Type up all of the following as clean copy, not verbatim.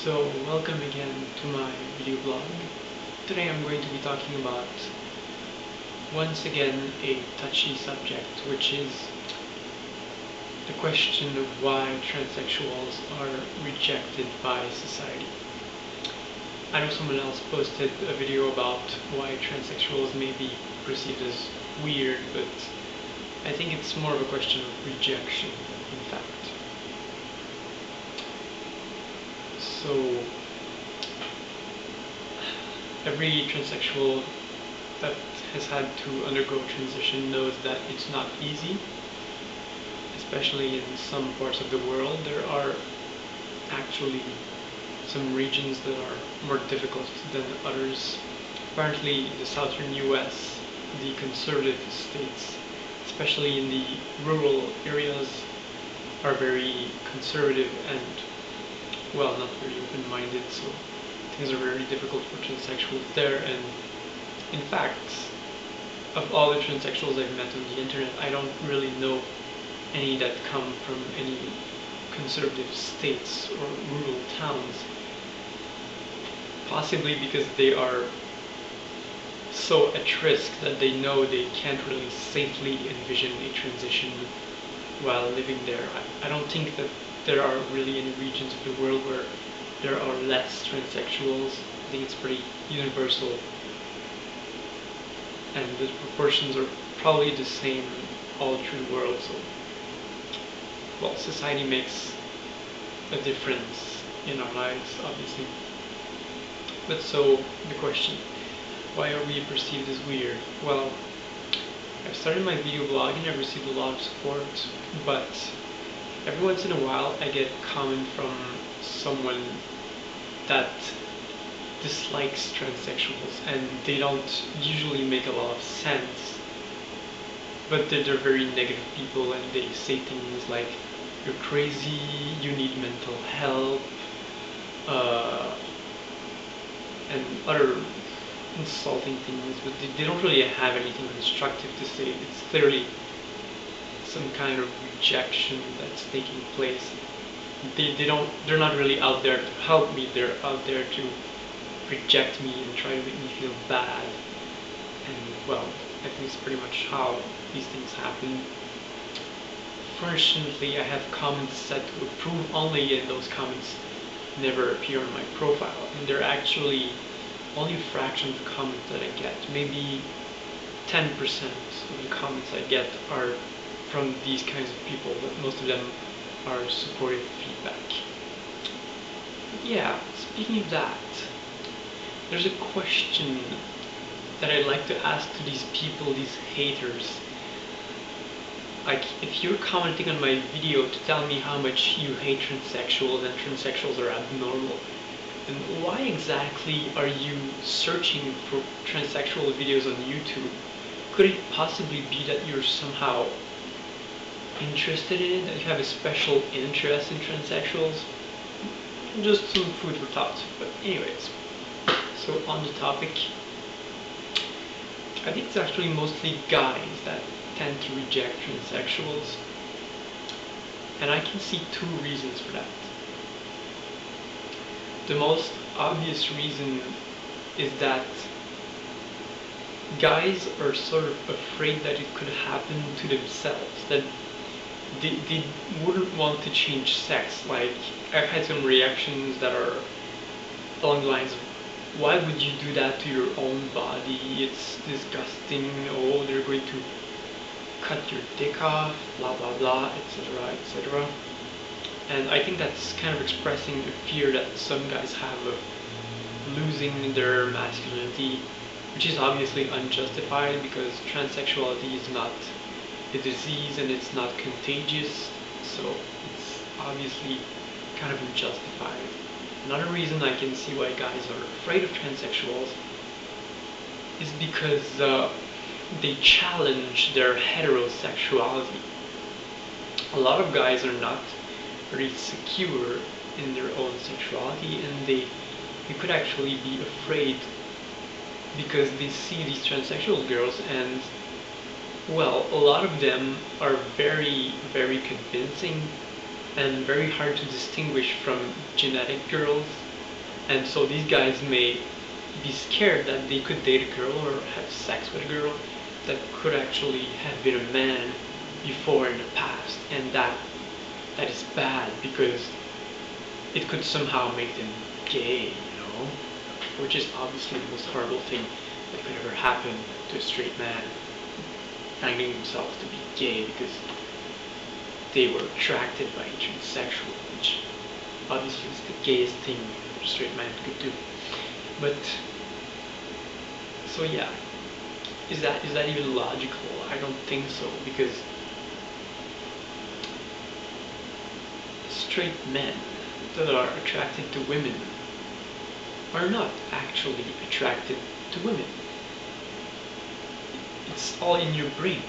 So, welcome again to my video blog. Today I'm going to be talking about, once again, a touchy subject, which is the question of why transsexuals are rejected by society. I know someone else posted a video about why transsexuals may be perceived as weird, but I think it's more of a question of rejection, in fact. So, every transsexual that has had to undergo transition knows that it's not easy, especially in some parts of the world. There are actually some regions that are more difficult than others. Apparently, in the southern US, the conservative states, especially in the rural areas, are very conservative and, well, not very open-minded, so things are very difficult for transsexuals there. And in fact, of all the transsexuals I've met on the internet, I don't really know any that come from any conservative states or rural towns, possibly because they are so at risk that they know they can't really safely envision a transition while living there. I don't think that there are really any regions of the world where there are less transsexuals. I think it's pretty universal, and the proportions are probably the same all through the world. So, well, society makes a difference in our lives, obviously. But so, the question, why are we perceived as weird? Well, I've started my video blog and I've received a lot of support, but every once in a while I get a comment from someone that dislikes transsexuals, and they don't usually make a lot of sense, but they're very negative people, and they say things like, you're crazy, you need mental help, and other insulting things, but they don't really have anything constructive to say. It's clearly some kind of rejection that's taking place. They're not really out there to help me, they're out there to reject me and try to make me feel bad. And, well, I think it's pretty much how these things happen. Fortunately, I have comments set to approve only, and those comments never appear on my profile. And they're actually only a fraction of the comments that I get. Maybe 10% of the comments I get are from these kinds of people, but most of them are supportive feedback. But yeah, speaking of that, there's a question that I'd like to ask to these people, these haters. Like, if you're commenting on my video to tell me how much you hate transsexuals and transsexuals are abnormal, then why exactly are you searching for transsexual videos on YouTube? Could it possibly be that you're somehow interested in it, that you have a special interest in transsexuals? Just some food for thought. But anyways, so on the topic, I think it's actually mostly guys that tend to reject transsexuals, and I can see two reasons for that. The most obvious reason is that guys are sort of afraid that it could happen to themselves, that they wouldn't want to change sex. Like, I've had some reactions that are along the lines of, why would you do that to your own body? It's disgusting. Oh, they're going to cut your dick off, blah blah blah, etc., etc. And I think that's kind of expressing the fear that some guys have of losing their masculinity, which is obviously unjustified because transsexuality is not a disease and it's not contagious, so it's obviously kind of unjustified. Another reason I can see why guys are afraid of transsexuals is because they challenge their heterosexuality. A lot of guys are not very secure in their own sexuality, and they could actually be afraid because they see these transsexual girls, and, well, a lot of them are very, very convincing and very hard to distinguish from genetic girls And so these guys may be scared that they could date a girl or have sex with a girl that could actually have been a man before in the past, and that is bad because it could somehow make them gay, which is obviously the most horrible thing that could ever happen to a straight man, finding themselves to be gay because they were attracted by a transsexual, which obviously is the gayest thing a straight man could do. But so yeah, is that even logical? I don't think so, because straight men that are attracted to women are not actually attracted to women. It's all in your brain.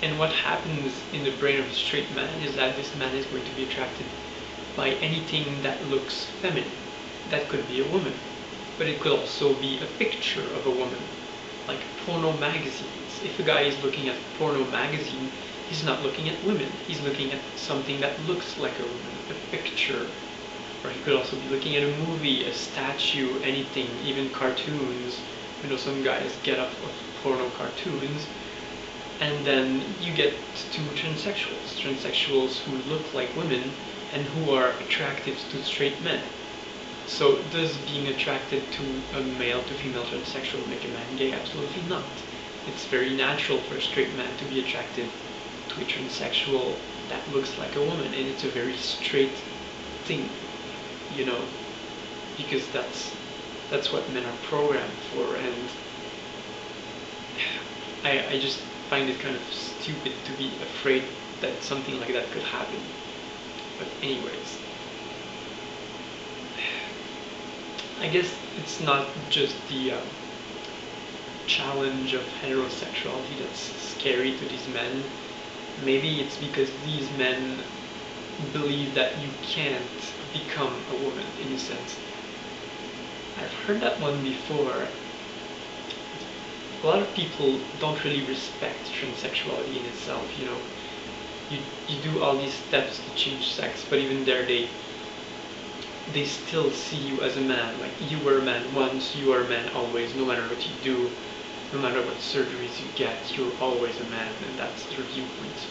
And what happens in the brain of a straight man is that this man is going to be attracted by anything that looks feminine. That could be a woman, but it could also be a picture of a woman, like porno magazines. If a guy is looking at a porno magazine, he's not looking at women. He's looking at something that looks like a woman, a picture. Or he could also be looking at a movie, a statue, anything, even cartoons. Some guys get off of porno cartoons. And then you get to transsexuals who look like women and who are attracted to straight men. So does being attracted to a male to female transsexual make a man gay? Absolutely not. It's very natural for a straight man to be attracted to a transsexual that looks like a woman, and it's a very straight thing, because that's what men are programmed for. And I just find it kind of stupid to be afraid that something like that could happen. But anyways, I guess it's not just the challenge of heterosexuality that's scary to these men. Maybe it's because these men believe that you can't become a woman, in a sense. I've heard that one before. A lot of people don't really respect transsexuality in itself, You do all these steps to change sex, but even there they still see you as a man. Like, you were a man once, you are a man always. No matter what you do, no matter what surgeries you get, you're always a man, and that's their viewpoint.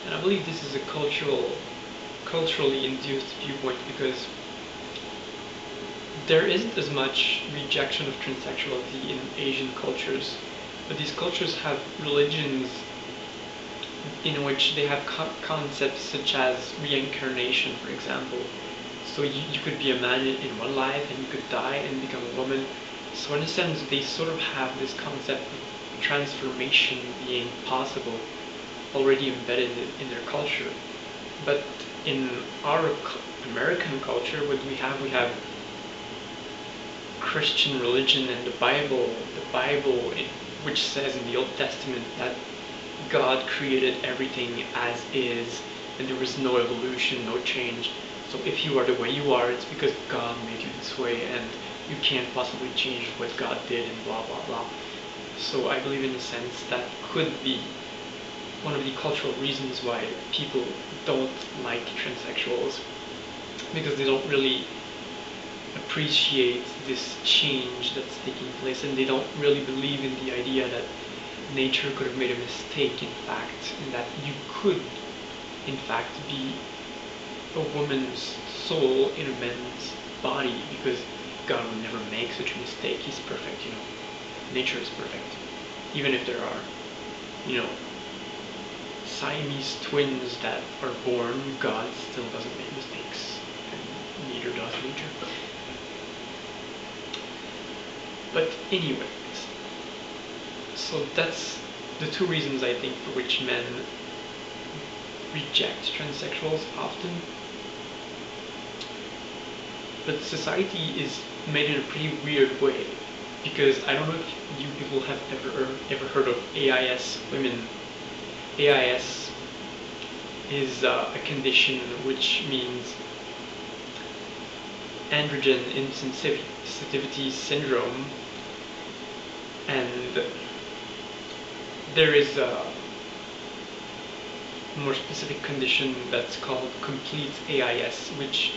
And I believe this is a culturally induced viewpoint, because there isn't as much rejection of transsexuality in Asian cultures, but these cultures have religions in which they have concepts such as reincarnation, for example. So you could be a man in one life and you could die and become a woman. So in a sense, they sort of have this concept of transformation being possible already embedded in their culture. But in our American culture, what we have Christian religion and the Bible, which says in the Old Testament that God created everything as is, and there was no evolution, no change. So if you are the way you are, it's because God made you this way, and you can't possibly change what God did, and blah blah blah. So I believe, in a sense, that could be one of the cultural reasons why people don't like transsexuals, because they don't really appreciate this change that's taking place, and they don't really believe in the idea that nature could have made a mistake, in fact, and that you could, in fact, be a woman's soul in a man's body, because God would never make such a mistake. He's perfect, Nature is perfect. Even if there are, Siamese twins that are born, God still doesn't make mistakes, and neither does nature. But anyways, so that's the two reasons, I think, for which men reject transsexuals often. But society is made in a pretty weird way, because I don't know if you people have ever heard of AIS women. AIS is a condition which means androgen insensitivity syndrome, and there is a more specific condition that's called complete AIS, which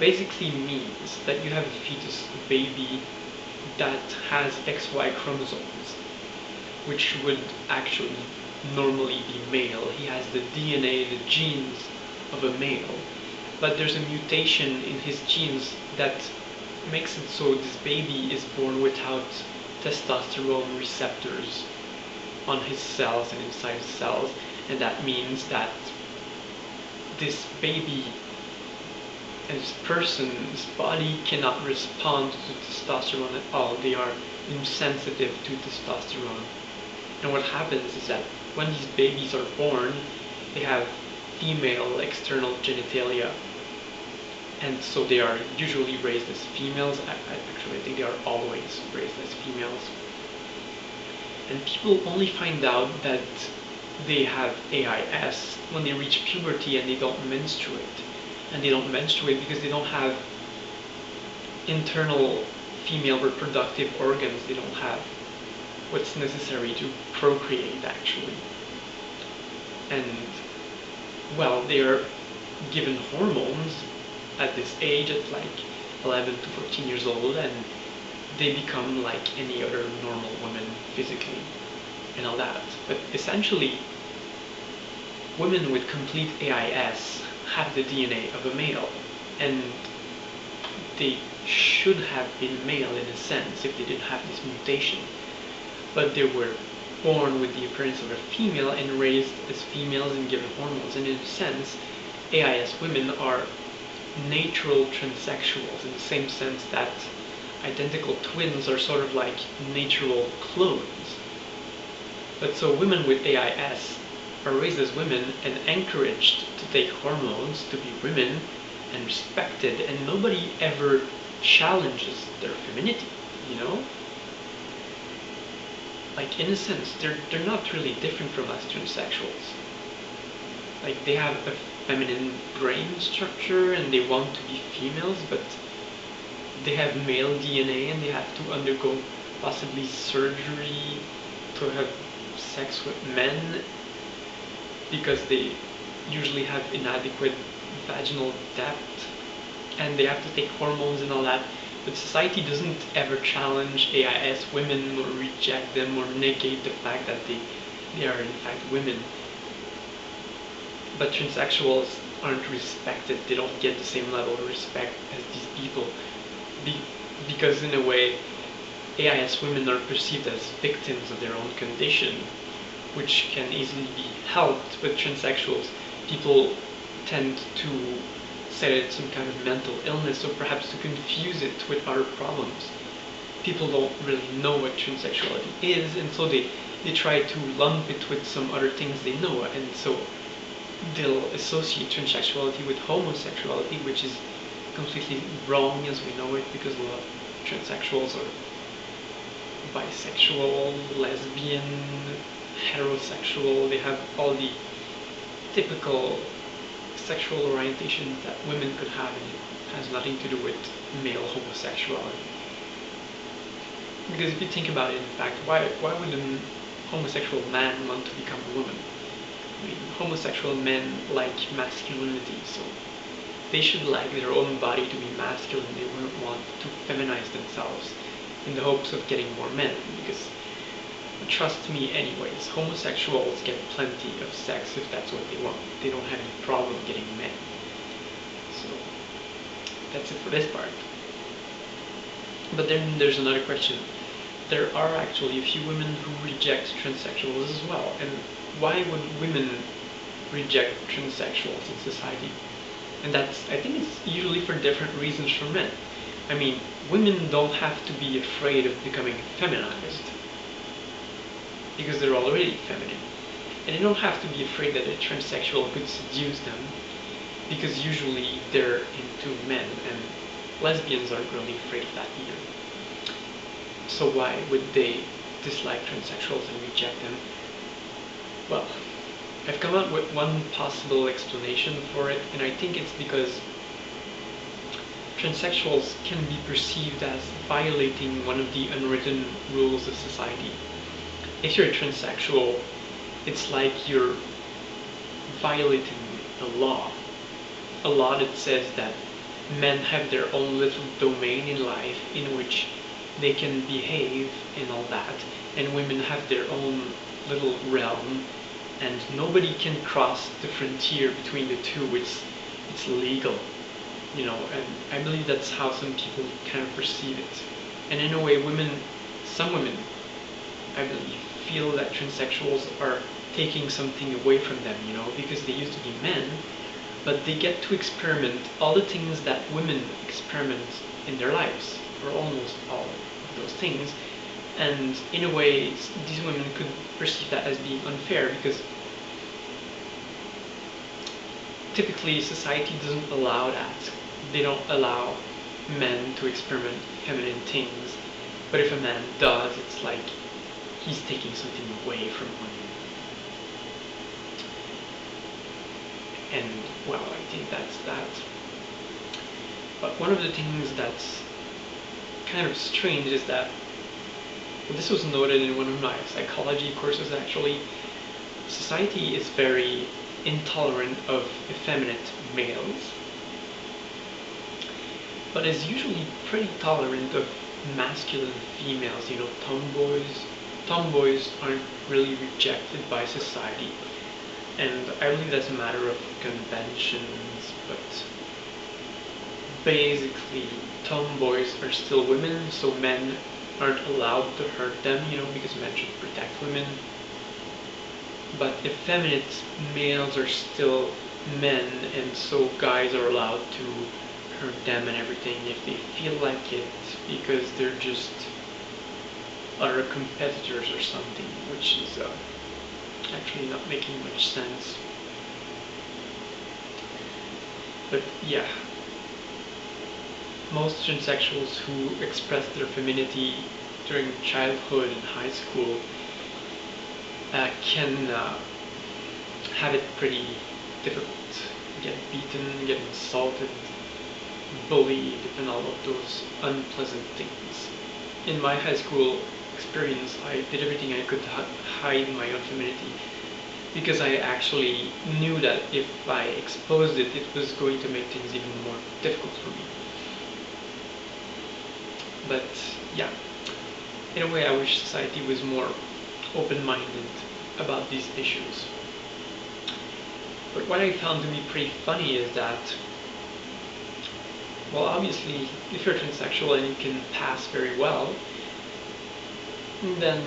basically means that you have a fetus, a baby, that has XY chromosomes, which would actually normally be male. He has the DNA, the genes of a male, but there's a mutation in his genes that makes it so this baby is born without testosterone receptors on his cells and inside his cells, and that means that this baby and this person's body cannot respond to testosterone at all. They are insensitive to testosterone. And what happens is that when these babies are born, they have female external genitalia, and so they are usually raised as females. Actually, I think they are always raised as females. And people only find out that they have AIS when they reach puberty and they don't menstruate. And they don't menstruate because they don't have internal female reproductive organs. They don't have what's necessary to procreate, actually. And, well, they are given hormones at this age, at like 11 to 14 years old, and they become like any other normal woman physically and all that. But essentially, women with complete AIS have the DNA of a male, and they should have been male in a sense if they didn't have this mutation. But they were born with the appearance of a female and raised as females and given hormones. And in a sense, AIS women are natural transsexuals in the same sense that identical twins are sort of like natural clones. But so women with AIS are raised as women and encouraged to take hormones, to be women, and respected, and nobody ever challenges their femininity, you know? Like, in a sense, they're not really different from us transsexuals. Like, they have a feminine brain structure and they want to be females, but they have male DNA and they have to undergo possibly surgery to have sex with men because they usually have inadequate vaginal depth and they have to take hormones and all that. But society doesn't ever challenge AIS women or reject them or negate the fact that they are in fact women. But transsexuals aren't respected. They don't get the same level of respect as these people. Because in a way, AIS women are perceived as victims of their own condition, which can easily be helped. But transsexuals, people tend to say it's some kind of mental illness, or perhaps to confuse it with other problems. People don't really know what transsexuality is, and so they try to lump it with some other things they know, and so they'll associate transsexuality with homosexuality, which is completely wrong as we know it, because a lot of transsexuals are bisexual, lesbian, heterosexual. They have all the typical sexual orientation that women could have, and it has nothing to do with male homosexuality. Because if you think about it, in fact, why would a homosexual man want to become a woman? I mean, homosexual men like masculinity, so they should like their own body to be masculine. They wouldn't want to feminize themselves in the hopes of getting more men, because trust me anyways, homosexuals get plenty of sex if that's what they want. They don't have any problem getting men. So that's it for this part. But then there's another question. There are actually a few women who reject transsexuals as well. And why would women reject transsexuals in society? And that's, I think it's usually for different reasons from men. I mean, women don't have to be afraid of becoming feminized, because they're already feminine. And they don't have to be afraid that a transsexual could seduce them, because usually they're into men, and lesbians aren't really afraid of that either. So why would they dislike transsexuals and reject them? Well, I've come up with one possible explanation for it, and I think it's because transsexuals can be perceived as violating one of the unwritten rules of society. If you're a transsexual, it's like you're violating a law that says that men have their own little domain in life in which they can behave and all that, and women have their own little realm, and nobody can cross the frontier between the two. It's legal, and I believe that's how some people kind of perceive it. And in a way, some women, I believe, feel that transsexuals are taking something away from them, because they used to be men, but they get to experiment all the things that women experiment in their lives, or almost all of those things. And in a way, these women could perceive that as being unfair, because typically society doesn't allow that. They don't allow men to experiment feminine things, but if a man does, it's like he's taking something away from women. And, well, I think that's that. But one of the things that's kind of strange is that, well, this was noted in one of my psychology courses actually, society is very intolerant of effeminate males, but is usually pretty tolerant of masculine females. Tomboys aren't really rejected by society, and I believe that's a matter of conventions, but basically tomboys are still women, so men aren't allowed to hurt them, because men should protect women. But effeminate males are still men, and so guys are allowed to hurt them and everything if they feel like it, because they're just other competitors or something, which is actually not making much sense. But yeah, most transsexuals who express their femininity during childhood and high school can have it pretty difficult. Get beaten, get insulted, bullied, and all of those unpleasant things. In my high school experience, I did everything I could to hide my own femininity, because I actually knew that if I exposed it, it was going to make things even more difficult for me. But yeah, in a way I wish society was more open-minded about these issues. But what I found to be pretty funny is that, well, obviously, if you're transsexual and you can pass very well, then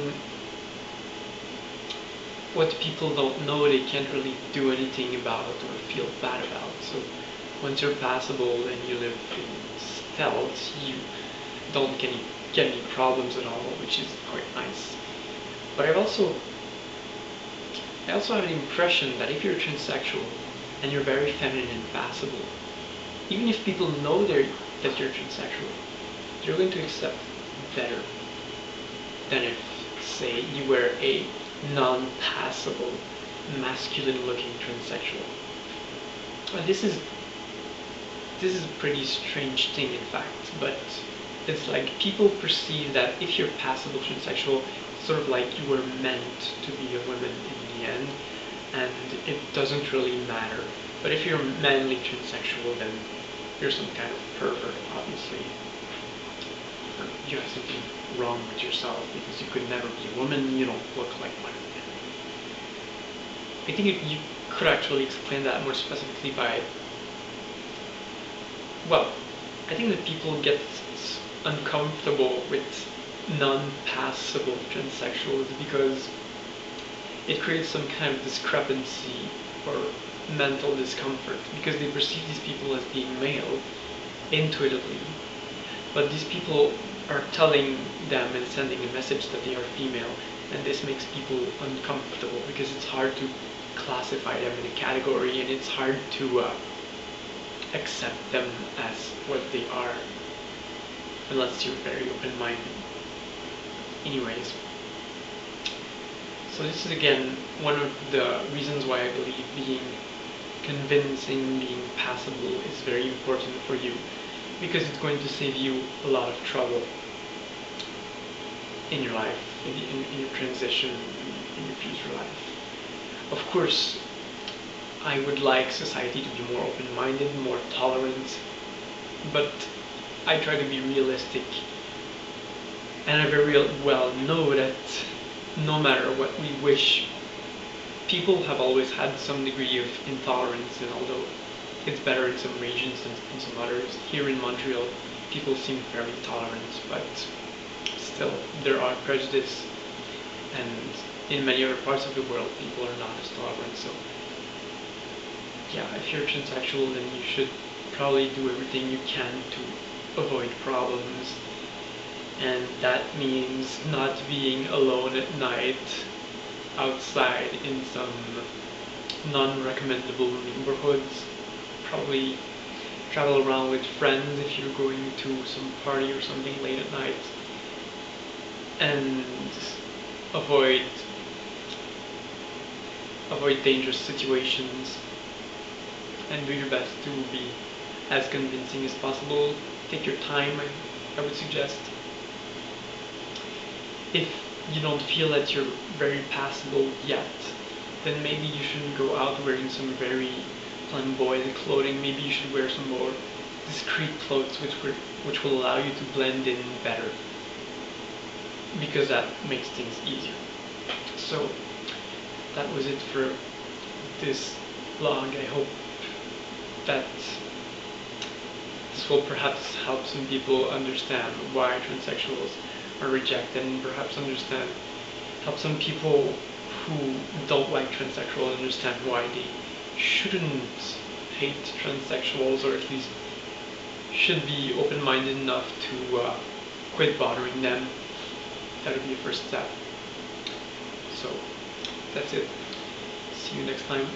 what people don't know, they can't really do anything about or feel bad about. So once you're passable and you live in stealth, you don't get any problems at all, which is quite nice. But I also have the impression that if you're transsexual and you're very feminine and passable, even if people know that you're transsexual, they're going to accept better than if, say, you were a non-passable, masculine-looking transsexual. Well, this is a pretty strange thing, in fact, but it's like people perceive that if you're passable transsexual, it's sort of like you were meant to be a woman in the end, and it doesn't really matter. But if you're manly transsexual, then you're some kind of pervert, obviously. Or you have something wrong with yourself because you could never be a woman, you don't look like one. I think you could actually explain that more specifically by, well, I think that people get uncomfortable with non-passable transsexuals because it creates some kind of discrepancy or mental discomfort, because they perceive these people as being male intuitively, but these people are telling them and sending a message that they are female, and this makes people uncomfortable because it's hard to classify them in a category, and it's hard to accept them as what they are unless you're very open-minded. Anyways, so this is again one of the reasons why I believe being convincing, being passable is very important for you, because it's going to save you a lot of trouble in your life, in your transition, in your future life. Of course, I would like society to be more open-minded, more tolerant, but I try to be realistic, and I very well know that no matter what we wish, people have always had some degree of intolerance, and although it's better in some regions than in some others, here in Montreal, people seem fairly tolerant, but still, there are prejudice, and in many other parts of the world, people are not as tolerant. So, yeah, if you're transsexual, then you should probably do everything you can to avoid problems, and that means not being alone at night outside in some non-recommendable neighborhoods. Probably travel around with friends if you're going to some party or something late at night, and avoid dangerous situations, and do your best to be as convincing as possible. Take your time, I would suggest. If you don't feel that you're very passable yet, then maybe you shouldn't go out wearing some very flamboyant clothing. Maybe you should wear some more discreet clothes which will allow you to blend in better, because that makes things easier. So that was it for this vlog. I hope that this will perhaps help some people understand why transsexuals are rejected, and perhaps help some people who don't like transsexuals understand why they shouldn't hate transsexuals, or at least should be open-minded enough to quit bothering them. That would be a first step. So that's it. See you next time.